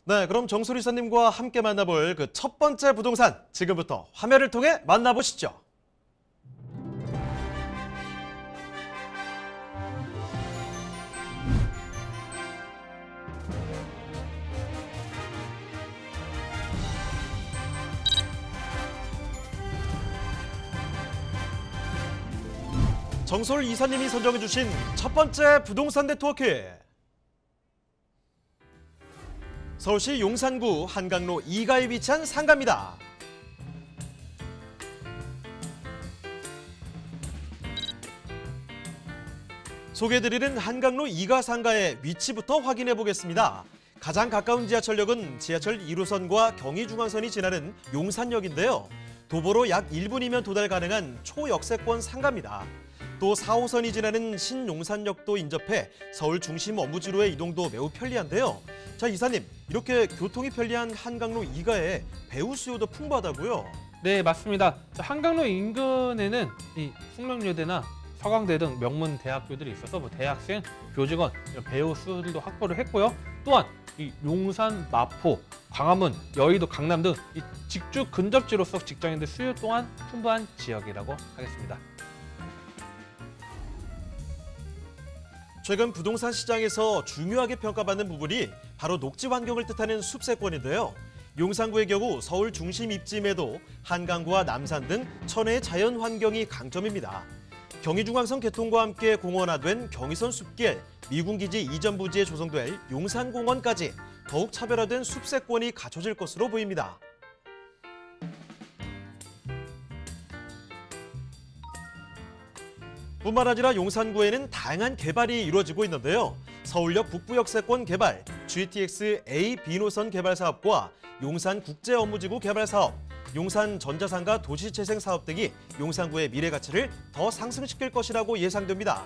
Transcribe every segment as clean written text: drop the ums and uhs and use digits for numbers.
네, 그럼 정수리 이사님과 함께 만나볼 그 첫 번째 부동산, 지금부터 화면을 통해 만나보시죠. 정솔 이사님이 선정해 주신 첫 번째 부동산 네트워크. 서울시 용산구 한강로 2가에 위치한 상가입니다. 소개해드리는 한강로 2가 상가의 위치부터 확인해 보겠습니다. 가장 가까운 지하철역은 지하철 1호선과 경의중앙선이 지나는 용산역인데요. 도보로 약 1분이면 도달 가능한 초역세권 상가입니다. 또 4호선이 지나는 신용산역도 인접해 서울 중심 업무지로의 이동도 매우 편리한데요. 자, 이사님, 이렇게 교통이 편리한 한강로 2가에 배우 수요도 풍부하다고요? 네, 맞습니다. 한강로 인근에는 이 숙명여대나 서강대 등 명문 대학교들이 있어서 대학생, 교직원, 배우 수들도 확보를 했고요. 또한 이 용산, 마포, 광화문, 여의도, 강남 등 이 직주 근접지로서 직장인들 수요 또한 풍부한 지역이라고 하겠습니다. 최근 부동산 시장에서 중요하게 평가받는 부분이 바로 녹지 환경을 뜻하는 숲세권인데요. 용산구의 경우 서울 중심 입지임에도 한강구와 남산 등 천혜의 자연 환경이 강점입니다. 경의중앙선 개통과 함께 공원화된 경의선 숲길, 미군기지 이전 부지에 조성될 용산공원까지 더욱 차별화된 숲세권이 갖춰질 것으로 보입니다. 뿐만 아니라 용산구에는 다양한 개발이 이루어지고 있는데요. 서울역 북부역세권 개발, GTX A B노선 개발 사업과 용산국제업무지구 개발 사업, 용산 전자상가 도시재생 사업 등이 용산구의 미래 가치를 더 상승시킬 것이라고 예상됩니다.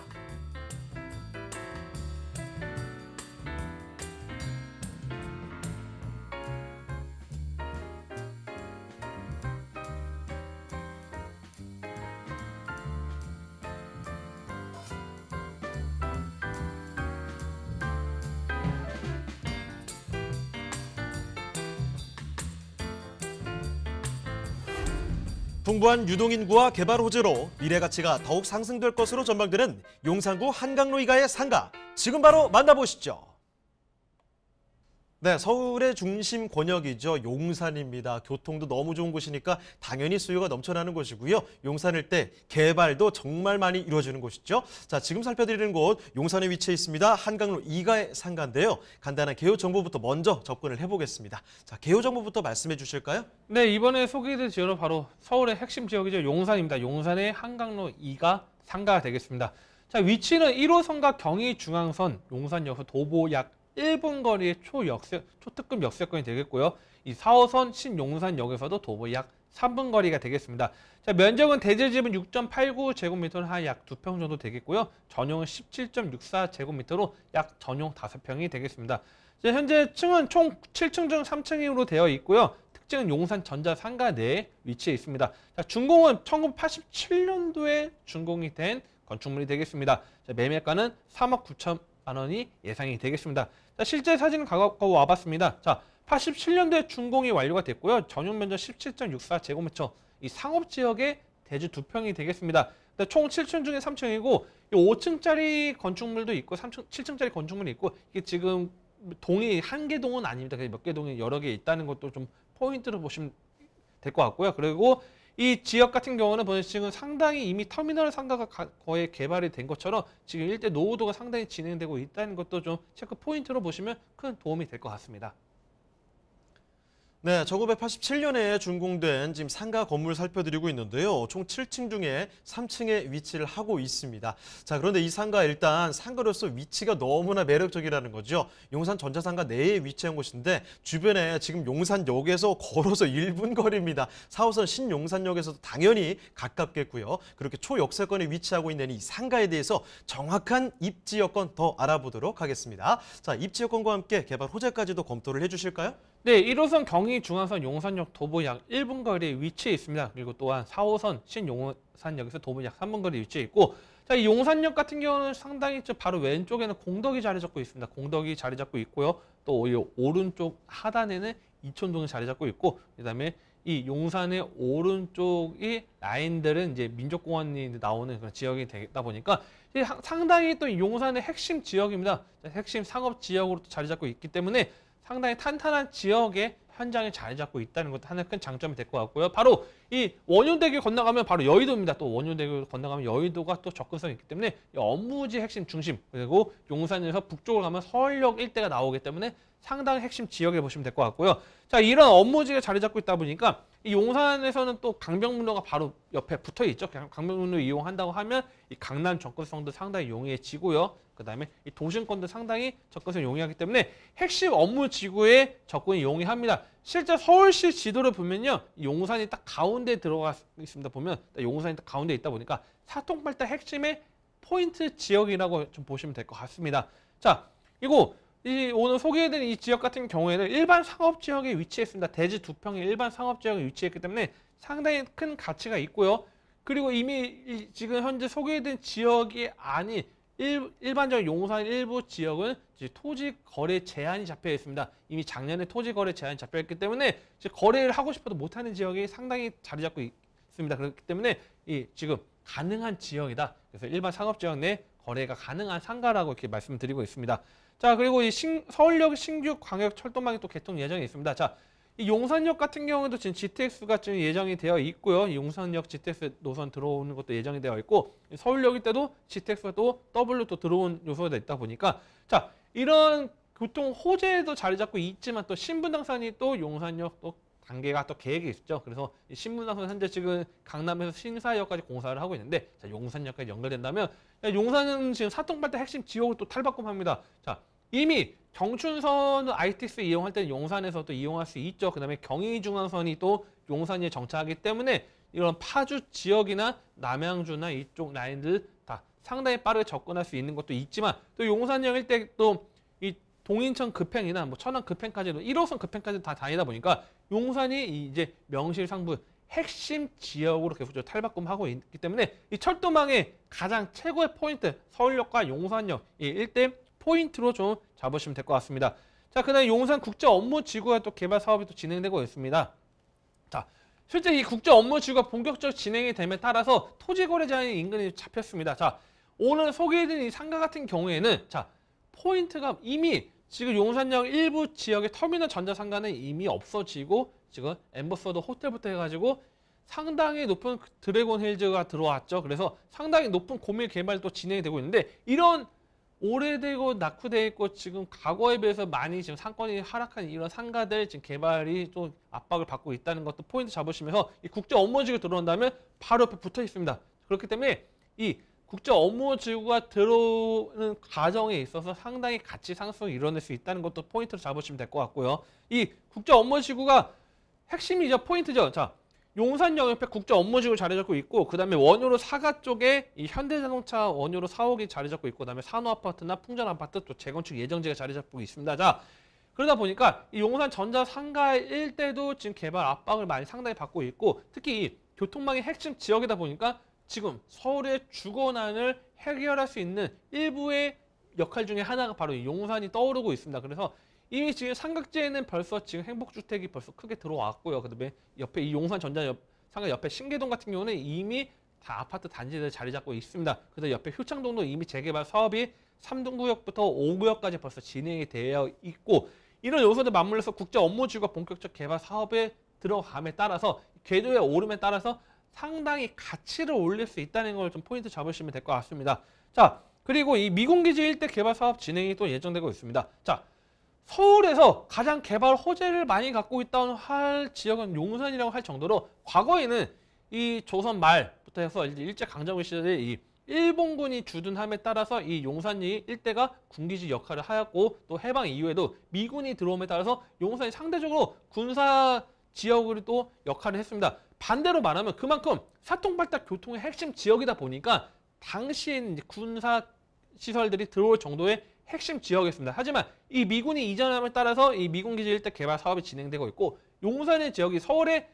풍부한 유동인구와 개발 호재로 미래 가치가 더욱 상승될 것으로 전망되는 용산구 한강로 2가의 상가, 지금 바로 만나보시죠. 네, 서울의 중심 권역이죠. 용산입니다. 교통도 너무 좋은 곳이니까 당연히 수요가 넘쳐나는 곳이고요. 용산 일대 개발도 정말 많이 이루어지는 곳이죠. 자, 지금 살펴드리는 곳 용산에 위치해 있습니다. 한강로 2가의 상가인데요. 간단한 개요 정보부터 먼저 접근을 해보겠습니다. 자, 개요 정보부터 말씀해 주실까요? 네, 이번에 소개해드릴 지역은 바로 서울의 핵심 지역이죠. 용산입니다. 용산의 한강로 2가 상가가 되겠습니다. 자, 위치는 1호선과 경의중앙선, 용산역에서 도보 약 1분 거리의 초특급 역세권이 되겠고요. 이 4호선 신용산역에서도 도보 약 3분 거리가 되겠습니다. 자, 면적은 대지집은 6.89제곱미터는 한 약 2평 정도 되겠고요. 전용은 17.64제곱미터로 약 전용 5평이 되겠습니다. 자, 현재 층은 총 7층 중 3층으로 되어 있고요. 특징은 용산 전자상가 내에 위치해 있습니다. 자, 준공은 1987년도에 준공이 된 건축물이 되겠습니다. 자, 매매가는 3억 9천만 원이 예상이 되겠습니다. 자, 실제 사진을 갖고 와봤습니다. 자, 87년도에 준공이 완료가 됐고요. 전용 면적 17.64제곱미터, 이 상업지역의 대지 2평이 되겠습니다. 총 7층 중에 3층이고 5층짜리 건축물도 있고 7층짜리 건축물이 있고 이게 지금 동이 한 개 동은 아닙니다. 몇 개 동이 여러 개 있다는 것도 좀 포인트로 보시면 될 것 같고요. 그리고 이 지역 같은 경우는 지금 상당히 이미 터미널 상가가 거의 개발이 된 것처럼 지금 일대 노후도가 상당히 진행되고 있다는 것도 좀 체크 포인트로 보시면 큰 도움이 될 것 같습니다. 네, 1987년에 준공된 지금 상가 건물 살펴드리고 있는데요. 총 7층 중에 3층에 위치를 하고 있습니다. 자, 그런데 이 상가 일단 상가로서 위치가 너무나 매력적이라는 거죠. 용산 전자상가 내에 위치한 곳인데 주변에 지금 용산역에서 걸어서 1분 거리입니다. 4호선 신용산역에서도 당연히 가깝겠고요. 그렇게 초역세권에 위치하고 있는 이 상가에 대해서 정확한 입지 여건 더 알아보도록 하겠습니다. 자, 입지 여건과 함께 개발 호재까지도 검토를 해주실까요? 네, 1호선 경의중앙선 용산역 도보 약 1분 거리에 위치해 있습니다. 그리고 또한 4호선 신용산역에서 도보 약 3분 거리에 위치해 있고, 자, 이 용산역 같은 경우는 상당히 바로 왼쪽에는 공덕이 자리 잡고 있습니다. 공덕이 자리 잡고 있고요. 또 이 오른쪽 하단에는 이촌동이 자리 잡고 있고, 그다음에 이 용산의 오른쪽이 라인들은 이제 민족공원이 나오는 그런 지역이 되다 보니까 상당히 또 용산의 핵심 지역입니다. 핵심 상업 지역으로 자리 잡고 있기 때문에 상당히 탄탄한 지역에 현장에 자리 잡고 있다는 것도 하나의 큰 장점이 될 것 같고요. 바로 이 원효대교 건너가면 바로 여의도입니다. 또 원효대교 건너가면 여의도가 또 접근성이 있기 때문에 이 업무지 핵심 중심, 그리고 용산에서 북쪽으로 가면 서울역 일대가 나오기 때문에 상당히 핵심 지역에 보시면 될 것 같고요. 자, 이런 업무지가 자리 잡고 있다 보니까 이 용산에서는 또 강변북로가 바로 옆에 붙어 있죠. 강변북로 이용한다고 하면 이 강남 접근성도 상당히 용이해지고요. 그다음에 이 도심권도 상당히 접근성 용이하기 때문에 핵심 업무 지구에 접근이 용이합니다. 실제 서울시 지도를 보면요, 이 용산이 딱 가운데 들어가 있습니다. 보면 용산이 딱 가운데 있다 보니까 사통팔달 핵심의 포인트 지역이라고 좀 보시면 될 것 같습니다. 자, 그리고 오늘 소개해드린 이 지역 같은 경우에는 일반 상업 지역에 위치했습니다. 대지 2평의 일반 상업 지역에 위치했기 때문에 상당히 큰 가치가 있고요. 그리고 이미 지금 현재 소개해드린 지역이 아닌 일반적인 용산 일부 지역은 이제 토지 거래 제한이 잡혀 있습니다. 이미 작년에 토지 거래 제한이 잡혀 있기 때문에 이제 거래를 하고 싶어도 못하는 지역이 상당히 자리 잡고 있습니다. 그렇기 때문에 이 지금 가능한 지역이다. 그래서 일반 상업 지역 내 거래가 가능한 상가라고 이렇게 말씀드리고 있습니다. 자, 그리고 이 서울역 신규 광역 철도망이 또 개통 예정이 있습니다. 자, 이 용산역 같은 경우도 지금 GTX가 지금 예정이 되어 있고요. 이 용산역 GTX 노선 들어오는 것도 예정이 되어 있고, 서울역일 때도 GTX가 또 W로 또 들어온 요소가 있다 보니까, 자, 이런 교통 호재도 자리 잡고 있지만 또 신분당선이 또 용산역 또 단계가 또 계획이 있죠. 그래서 이 신분당선 현재 지금 강남에서 신사역까지 공사를 하고 있는데, 자, 용산역까지 연결된다면 용산은 지금 사통팔달 핵심 지역을 또 탈바꿈합니다. 자, 이미 경춘선 ITX 이용할 때는 용산에서도 이용할 수 있죠. 그다음에 경의중앙선이 또 용산에 정차하기 때문에 이런 파주 지역이나 남양주나 이쪽 라인들 다 상당히 빠르게 접근할 수 있는 것도 있지만, 또 용산역 일대 또 이 동인천 급행이나 뭐 천안 급행까지도 1호선 급행까지 다 다니다 보니까 용산이 이제 명실상부 핵심 지역으로 계속 탈바꿈하고 있기 때문에 이 철도망의 가장 최고의 포인트, 서울역과 용산역 이 일대 포인트로 좀 잡으시면 될 것 같습니다. 자, 그다음에 용산 국제 업무 지구가 또 개발 사업이 또 진행되고 있습니다. 자, 실제 이 국제 업무 지구가 본격적으로 진행이 됨에 따라서 토지 거래 제한이 인근에 잡혔습니다. 자, 오늘 소개해드린 이 상가 같은 경우에는 자, 포인트가 이미 지금 용산역 일부 지역의 터미널 전자상가는 이미 없어지고 지금 엠버서더 호텔부터 해가지고 상당히 높은 드래곤 힐즈가 들어왔죠. 그래서 상당히 높은 고밀 개발도 진행이 되고 있는데, 이런 오래되고 낙후되어 있고 지금 과거에 비해서 많이 지금 상권이 하락한 이런 상가들 지금 개발이 좀 압박을 받고 있다는 것도 포인트 잡으시면서 이 국제 업무지구 들어온다면 바로 옆에 붙어 있습니다. 그렇기 때문에 이 국제 업무지구가 들어오는 과정에 있어서 상당히 가치 상승을 이뤄낼 수 있다는 것도 포인트로 잡으시면 될 것 같고요. 이 국제 업무지구가 핵심이죠. 포인트죠. 자, 용산역 옆에 국제 업무지구 자리 잡고 있고, 그 다음에 원효로 사가 쪽에 이 현대자동차 원효로 사옥이 자리 잡고 있고, 그 다음에 산호아파트나 풍전아파트 또 재건축 예정지가 자리 잡고 있습니다. 자, 그러다 보니까 이 용산 전자 상가 일대도 지금 개발 압박을 많이 상당히 받고 있고, 특히 이 교통망의 핵심 지역이다 보니까 지금 서울의 주거난을 해결할 수 있는 일부의 역할 중에 하나가 바로 이 용산이 떠오르고 있습니다. 그래서 이미 지금 삼각지에는 벌써 지금 행복주택이 벌써 크게 들어왔고요. 그다음에 옆에 이 용산 전자 상가 옆에 신계동 같은 경우는 이미 다 아파트 단지들 자리 잡고 있습니다. 그다음에 옆에 효창동도 이미 재개발 사업이 3등구역부터 5구역까지 벌써 진행이 되어 있고, 이런 요소들 맞물려서 국제 업무지구가 본격적 개발 사업에 들어감에 따라서 궤도의 오름에 따라서 상당히 가치를 올릴 수 있다는 걸 좀 포인트 잡으시면 될 것 같습니다. 자, 그리고 이 미군기지 일대 개발 사업 진행이 또 예정되고 있습니다. 자, 서울에서 가장 개발 호재를 많이 갖고 있다는 할 지역은 용산이라고 할 정도로 과거에는 이 조선 말부터 해서 이제 일제강점기 시절에 이 일본군이 주둔함에 따라서 이 용산이 일대가 군기지 역할을 하였고, 또 해방 이후에도 미군이 들어옴에 따라서 용산이 상대적으로 군사 지역으로 또 역할을 했습니다. 반대로 말하면 그만큼 사통팔달 교통의 핵심 지역이다 보니까 당시엔 군사 시설들이 들어올 정도의 핵심 지역이었습니다. 하지만 이 미군이 이전함에 따라서 이 미군기지 일대 개발 사업이 진행되고 있고, 용산의 지역이 서울의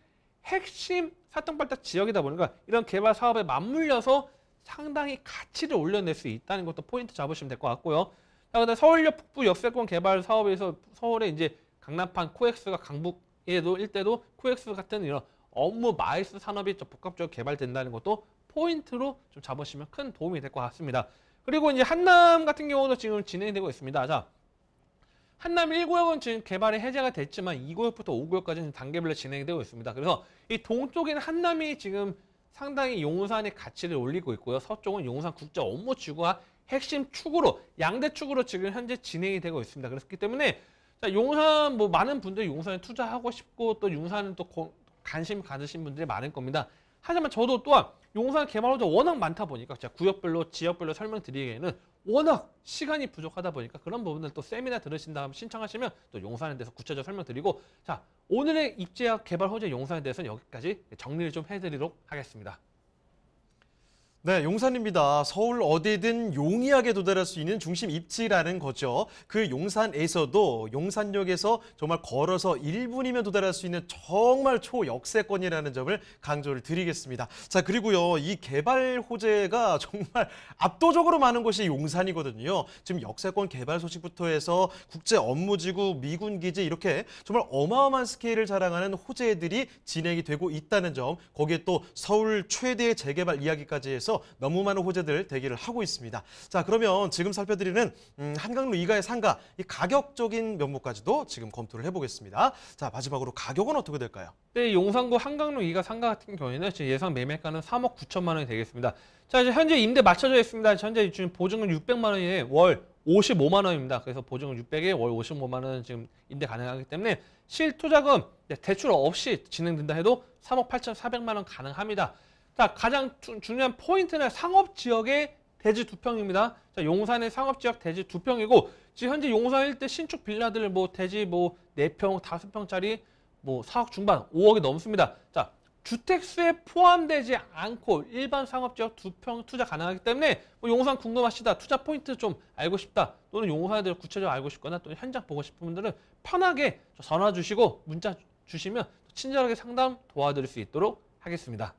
핵심 사통팔달 지역이다 보니까 이런 개발 사업에 맞물려서 상당히 가치를 올려낼 수 있다는 것도 포인트 잡으시면 될 것 같고요. 자, 근데 서울역 북부 역세권 개발 사업에서 서울에 이제 강남판 코엑스가 강북에도 일대도 코엑스 같은 이런 업무 마이스 산업이 좀 복합적으로 개발된다는 것도 포인트로 좀 잡으시면 큰 도움이 될 것 같습니다. 그리고 이제 한남 같은 경우도 지금 진행되고 있습니다. 자, 한남 1구역은 지금 개발이 해제가 됐지만 2구역부터 5구역까지는 단계별로 진행되고 있습니다. 그래서 이 동쪽인 한남이 지금 상당히 용산의 가치를 올리고 있고요. 서쪽은 용산 국제 업무 지구화 핵심 축으로 양대 축으로 지금 현재 진행이 되고 있습니다. 그렇기 때문에 자, 용산 뭐 많은 분들이 용산에 투자하고 싶고 또 용산은 또 관심 가지신 분들이 많을 겁니다. 하지만 저도 또한 용산 개발호재 워낙 많다 보니까 제가 구역별로 지역별로 설명드리기에는 워낙 시간이 부족하다 보니까 그런 부분들 또 세미나 들으신 다음 신청하시면 또 용산에 대해서 구체적으로 설명드리고 자, 오늘의 입지역 개발 호재 용산에 대해서는 여기까지 정리를 좀 해드리도록 하겠습니다. 네, 용산입니다. 서울 어디든 용이하게 도달할 수 있는 중심 입지라는 거죠. 그 용산에서도 용산역에서 정말 걸어서 1분이면 도달할 수 있는 정말 초역세권이라는 점을 강조를 드리겠습니다. 자, 그리고요, 이 개발 호재가 정말 압도적으로 많은 곳이 용산이거든요. 지금 역세권 개발 소식부터 해서 국제 업무지구, 미군기지 이렇게 정말 어마어마한 스케일을 자랑하는 호재들이 진행이 되고 있다는 점, 거기에 또 서울 최대의 재개발 이야기까지 해서 너무 많은 호재들 대기를 하고 있습니다. 자, 그러면 지금 살펴드리는 한강로 2가의 상가, 이 가격적인 면모까지도 지금 검토를 해보겠습니다. 자, 마지막으로 가격은 어떻게 될까요? 네, 용산구 한강로 2가 상가 같은 경우에는 지금 예상 매매가는 3억 9천만 원이 되겠습니다. 자, 이제 현재 임대 맞춰져 있습니다. 현재 지금 보증은 600만 원에 월 55만 원입니다. 그래서 보증은 600에 월 55만 원 지금 임대 가능하기 때문에 실투자금 대출 없이 진행된다 해도 3억 8,400만 원 가능합니다. 자, 가장 중요한 포인트는 상업지역의 대지 2평입니다. 자, 용산의 상업지역 대지 2평이고 지금 현재 용산 일대 신축 빌라들 뭐 대지 뭐 4평, 5평짜리 뭐 4억 중반, 5억이 넘습니다. 자, 주택수에 포함되지 않고 일반 상업지역 2평 투자 가능하기 때문에 뭐 용산 궁금하시다, 투자 포인트 좀 알고 싶다, 또는 용산에 대해 구체적으로 알고 싶거나 또 현장 보고 싶은 분들은 편하게 전화 주시고 문자 주시면 친절하게 상담 도와드릴 수 있도록 하겠습니다.